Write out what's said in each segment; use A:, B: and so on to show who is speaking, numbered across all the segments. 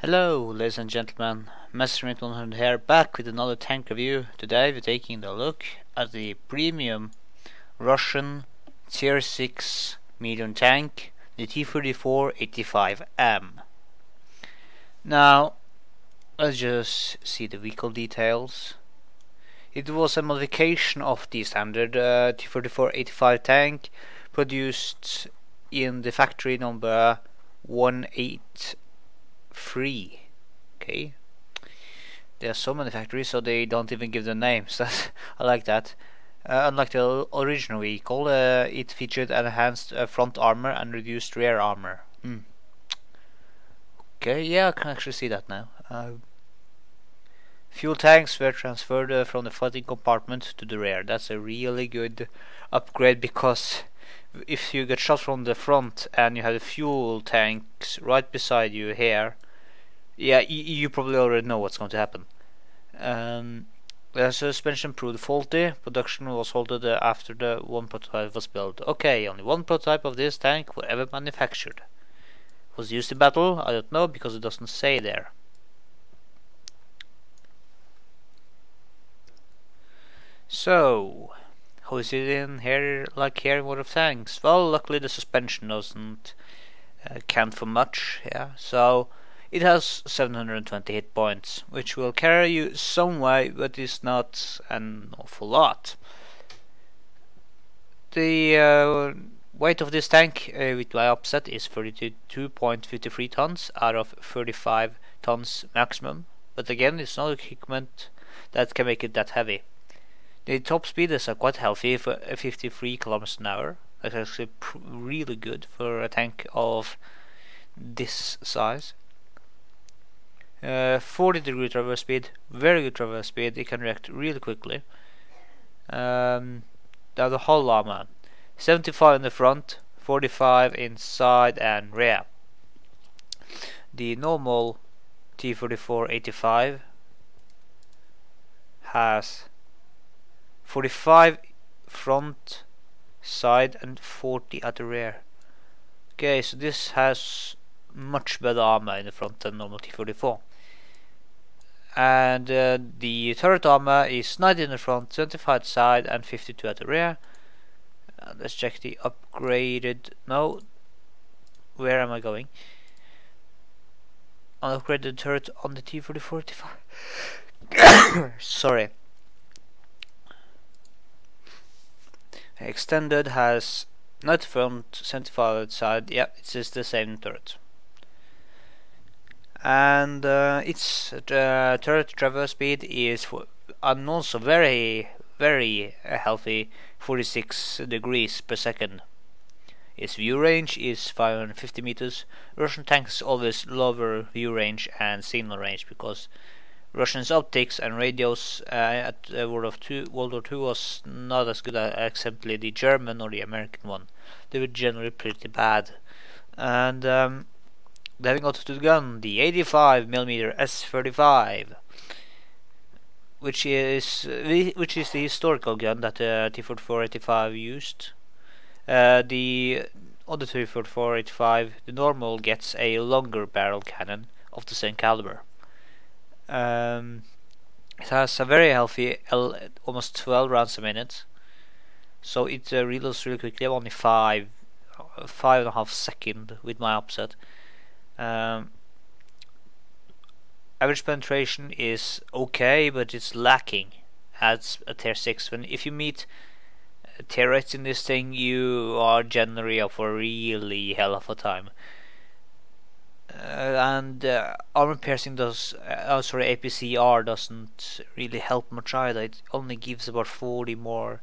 A: Hello, ladies and gentlemen, Master100 here, back with another tank review. Today we're taking a look at the premium Russian Tier 6 medium tank, the T-34-85M. Now, let's just see the vehicle details. It was a modification of the standard T-34-85 tank, produced in the factory number 183. Okay, there are so many factories, so they don't even give the names. I like that. Unlike the original vehicle, it featured enhanced front armor and reduced rear armor. Okay, yeah, I can actually see that now. Fuel tanks were transferred from the fighting compartment to the rear. That's a really good upgrade, because if you get shot from the front and you have the fuel tanks right beside you here, yeah, you probably already know what's going to happen. The suspension proved faulty. Production was halted after the one prototype was built. Okay, only one prototype of this tank was ever manufactured. Was used in battle? I don't know, because it doesn't say there. So, how is it in here, like here in World of Tanks? Well, luckily the suspension doesn't count for much. Yeah, so it has 720 hit points, which will carry you some way, but is not an awful lot. The weight of this tank with my upset is 32.53 tons out of 35 tons maximum, but again, it's not equipment that can make it that heavy. The top speed is quite healthy for 53 kilometers an hour. That's actually really good for a tank of this size. 40-degree traverse speed, very good traverse speed. It can react really quickly. Now the hull armor, 75 in the front, 45 inside and rear. The normal T-34-85 has 45 front, side and 40 at the rear. Okay, so this has much better armor in the front than normal T-44. And the turret armor is 90 in the front, 25 side and 52 at the rear. Let's check the upgraded. No, where am I going? Upgraded turret on the T-34-85. Sorry. Extended has 90 front, 75 side. Yeah, it's the same turret. And its turret traverse speed is and also very healthy, 46 degrees per second. Its view range is 550 meters. Russian tanks always lower view range and signal range, because Russians' optics and radios at World War II was not as good as exemplary the German or the American one. They were generally pretty bad. And then we got to the gun, the 85mm S35, which is the historical gun that the T-34-85 used. The other T-34-85, the normal, gets a longer barrel cannon of the same caliber. It has a very healthy almost 12 rounds a minute, so it reloads really quickly, only 5.5 seconds with my upset. Average penetration is okay, but it's lacking at a tier 6. If you meet tier 8s in this thing, you are generally up for a really hell of a time. And armor piercing APCR doesn't really help much either. It only gives about 40 more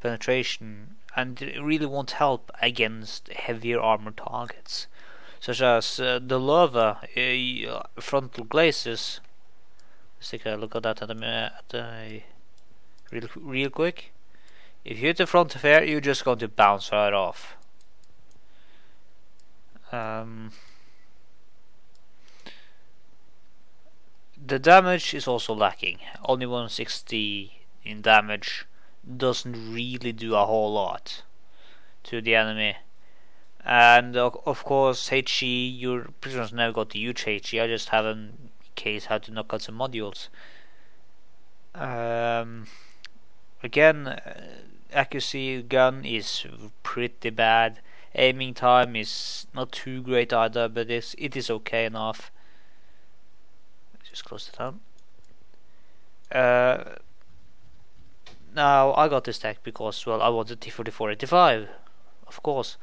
A: penetration, and it really won't help against heavier armor targets, such as the lava frontal glazes. Let's take a look at that real quick. If you hit the front of here, you're just going to bounce right off. The damage is also lacking. Only 160 in damage doesn't really do a whole lot to the enemy. And of course HE, your prisoners never got the huge HE. I just have in case how to knock out some modules. Again, accuracy gun is pretty bad. Aiming time is not too great either, but it is okay enough. Just close it down. Now I got this tank because, well, I wanted T-34-85, of course.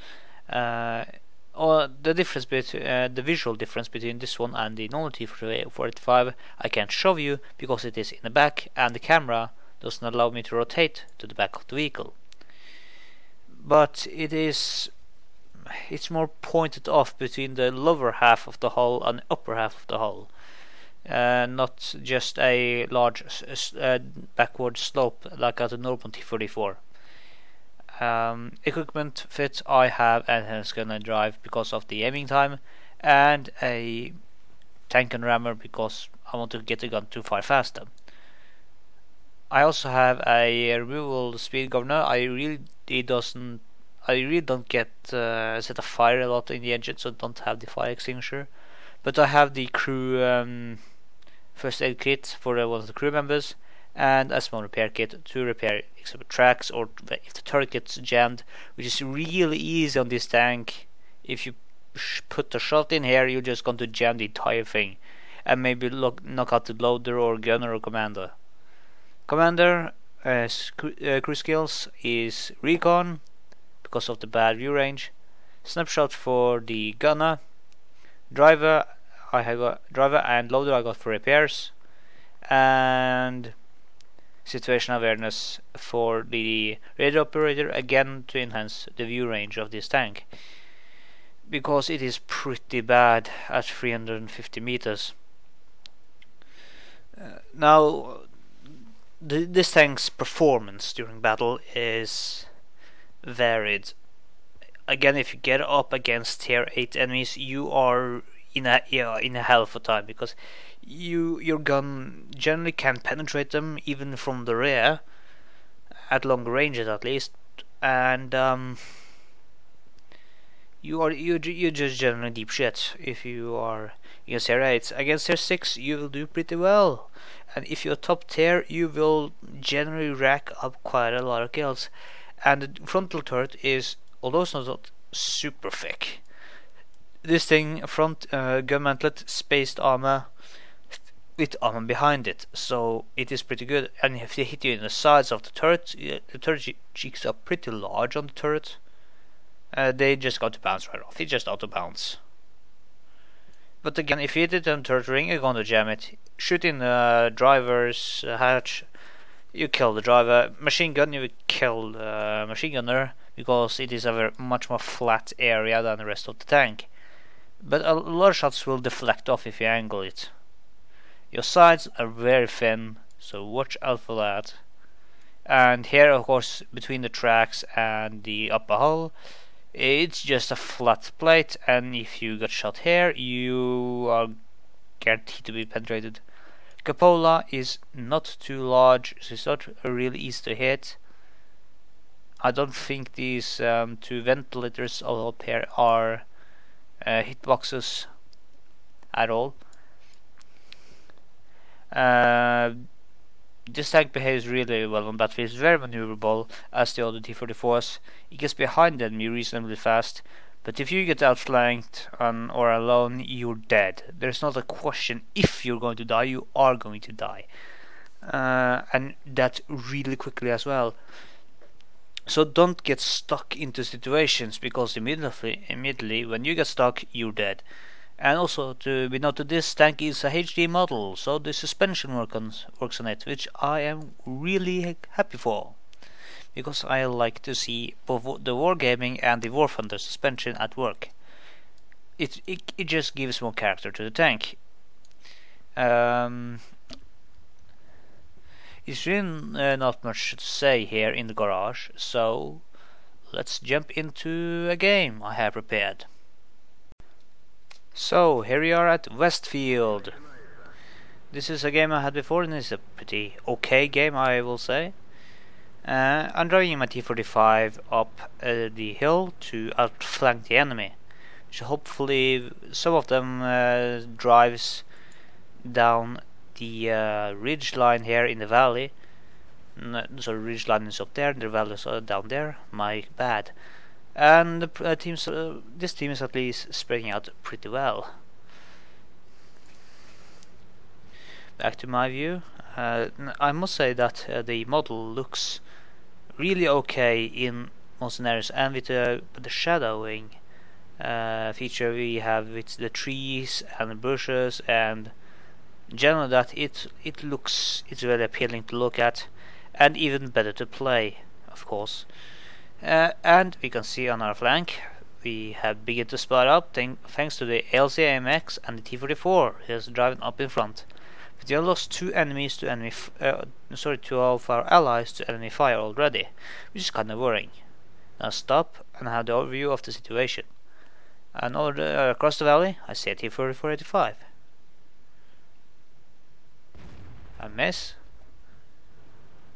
A: Or the difference between the visual difference between this one and the normal T-34-85 I can't show you because it is in the back and the camera doesn't allow me to rotate to the back of the vehicle. But it's more pointed off between the lower half of the hull and the upper half of the hull. Not just a large backward slope like at the normal T-34. Equipment fit, I have enhanced gun and drive because of the aiming time, and a tank and rammer because I want to get the gun to fire faster. I also have a removable speed governor. I really don't get set of fire a lot in the engine, so don't have the fire extinguisher. But I have the crew first aid kit for one of the crew members, and a small repair kit to repair except tracks or if the turret gets jammed, which is really easy on this tank. If you put the shot in here, you're just going to jam the entire thing, and maybe knock out the loader or gunner or commander. Commander crew skills is recon because of the bad view range. Snapshot for the gunner. Driver, I have got driver and loader I got for repairs, and situation awareness for the radio operator, again to enhance the view range of this tank because it is pretty bad at 350 meters. Now this tank's performance during battle is varied. Again, if you get up against tier 8 enemies, you are in a hell of a time because your gun generally can penetrate them even from the rear at long ranges at least, and you're just generally deep shit if you are against tier 8. Against tier 6 you will do pretty well, and if you're top tier you will generally rack up quite a lot of kills. And the frontal turret is, although it's not super thick, this thing front gun mantlet spaced armor with armor behind it, so it is pretty good. And if they hit you in the sides of the turret cheeks are pretty large on the turret. They just got to bounce right off. It just auto bounce. But again, if you hit it on the turret ring, you're going to jam it. Shoot in the driver's hatch, you kill the driver. Machine gun, you kill the machine gunner because it is a much more flat area than the rest of the tank. But a lot of shots will deflect off if you angle it. Your sides are very thin, so watch out for that. And here, of course, between the tracks and the upper hull, it's just a flat plate, and if you get shot here, you are guaranteed to be penetrated. Cupola is not too large, so it's not really easy to hit. I don't think these two ventilators up here are hitboxes at all. This tank behaves really well on battlefield. It's very maneuverable as the other T-34s. It gets behind enemy reasonably fast, but if you get outflanked or alone, you're dead. There's not a question if you're going to die, you are going to die. And that really quickly as well. So don't get stuck into situations, because immediately when you get stuck, you're dead. And also to be noted, this tank is a HD model, so the suspension works on it, which I am really happy for, because I like to see both the wargaming and the Warthunder suspension at work. It just gives more character to the tank. It's really not much to say here in the garage, so let's jump into a game I have prepared. So here we are at Westfield. This is a game I had before, and it's a pretty okay game, I will say. I'm driving my T-35 up the hill to outflank the enemy. So hopefully some of them drives down the ridge line here in the valley. So the ridge line is up there, the valley is down there. My bad. And the this team is at least spreading out pretty well. Back to my view. I must say that the model looks really okay in most scenarios, and with the shadowing feature we have with the trees and the bushes, and generally that it's very appealing to look at, and even better to play, of course. And we can see on our flank we have begun to split up thanks to the LCAMX and the T-34 is driving up in front. But we have lost two enemies to enemy, two of our allies to enemy fire already, which is kind of worrying. Now stop and have the overview of the situation. And across the valley, I see a T-34-85. I miss.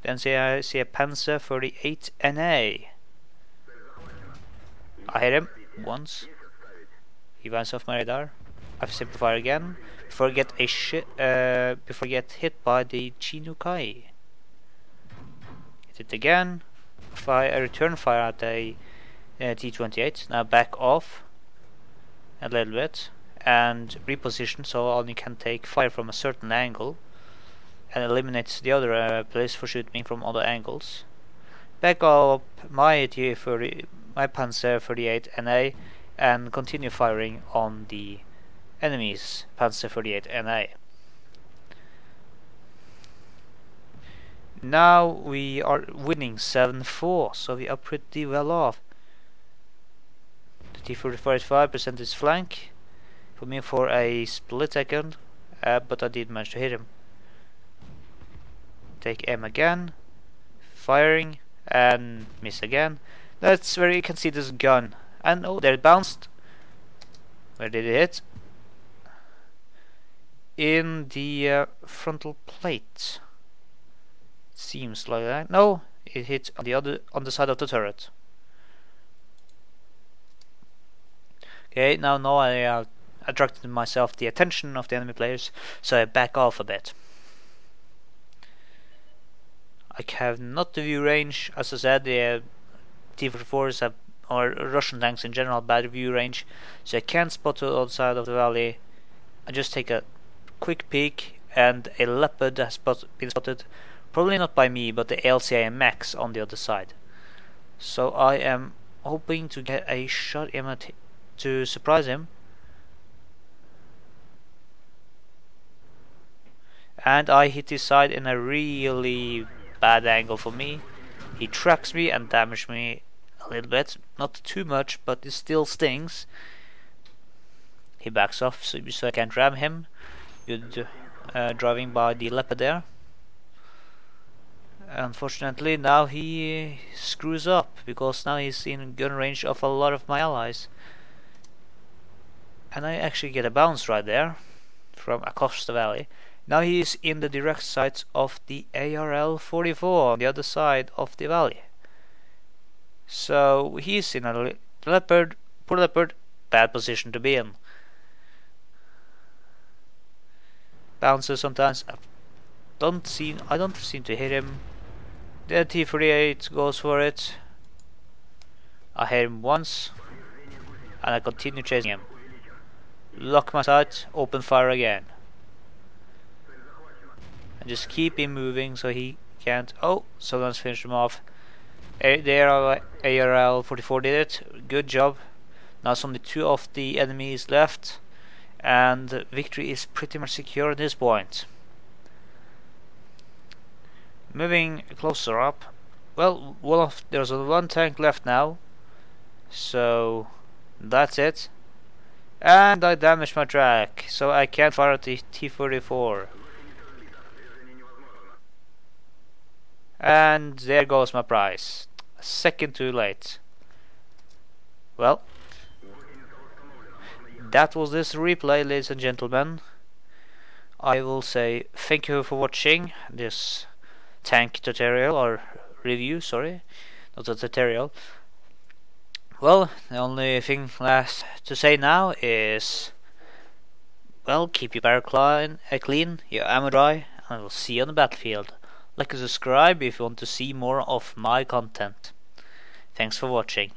A: Then I see a Panzer 38NA. I hit him once. He runs off my radar. I simplify again before I get hit by the Chinukai. Hit it again. I return fire at a T-28. Now back off a little bit and reposition so only can take fire from a certain angle and eliminates the other players for shooting from other angles. Back up my Panzer 38NA and continue firing on the enemy's Panzer 38NA. Now we are winning 7-4, so we are pretty well off. The T-34-85 percent his flank for me for a split second, but I did manage to hit him. Take M again, firing, and miss again. That's where you can see this gun. And oh, there it bounced. Where did it hit? In the frontal plate. Seems like that. No, it hit on the side of the turret. Okay, now I have attracted myself the attention of the enemy players, so I back off a bit. I have not the view range, as I said. The T-34s have, or Russian tanks in general, bad view range, so I can't spot the other side of the valley. I just take a quick peek, and a leopard has been spotted, probably not by me, but the LCAMX on the other side. So I am hoping to get a shot to surprise him, and I hit his side in a really bad angle for me. He tracks me and damages me a little bit, not too much, but it still stings. He backs off so I can't ram him. Good driving by the leopard there. Unfortunately now he screws up, because now he's in gun range of a lot of my allies. And I actually get a bounce right there from across the valley. Now he is in the direct sight of the ARL-44 on the other side of the valley. So he's in a poor leopard, bad position to be in. Bounces sometimes. I don't seem to hit him. The T-38 goes for it. I hit him once, and I continue chasing him. Lock my sight, open fire again. And just keep him moving so he can't. Oh, someone's finished him off. There, ARL-44 did it. Good job. Now it's only two of the enemies left, and victory is pretty much secure at this point. Moving closer up. Well, there's one tank left now, so that's it. And I damaged my track, so I can't fire at the T-34. And there goes my prize. A second too late. Well, that was this replay, ladies and gentlemen. I will say thank you for watching this tank tutorial or review, sorry, not a tutorial. Well, the only thing left to say now is, well, keep your barrel clean, your ammo dry, and we'll see you on the battlefield. Like and subscribe if you want to see more of my content. Thanks for watching.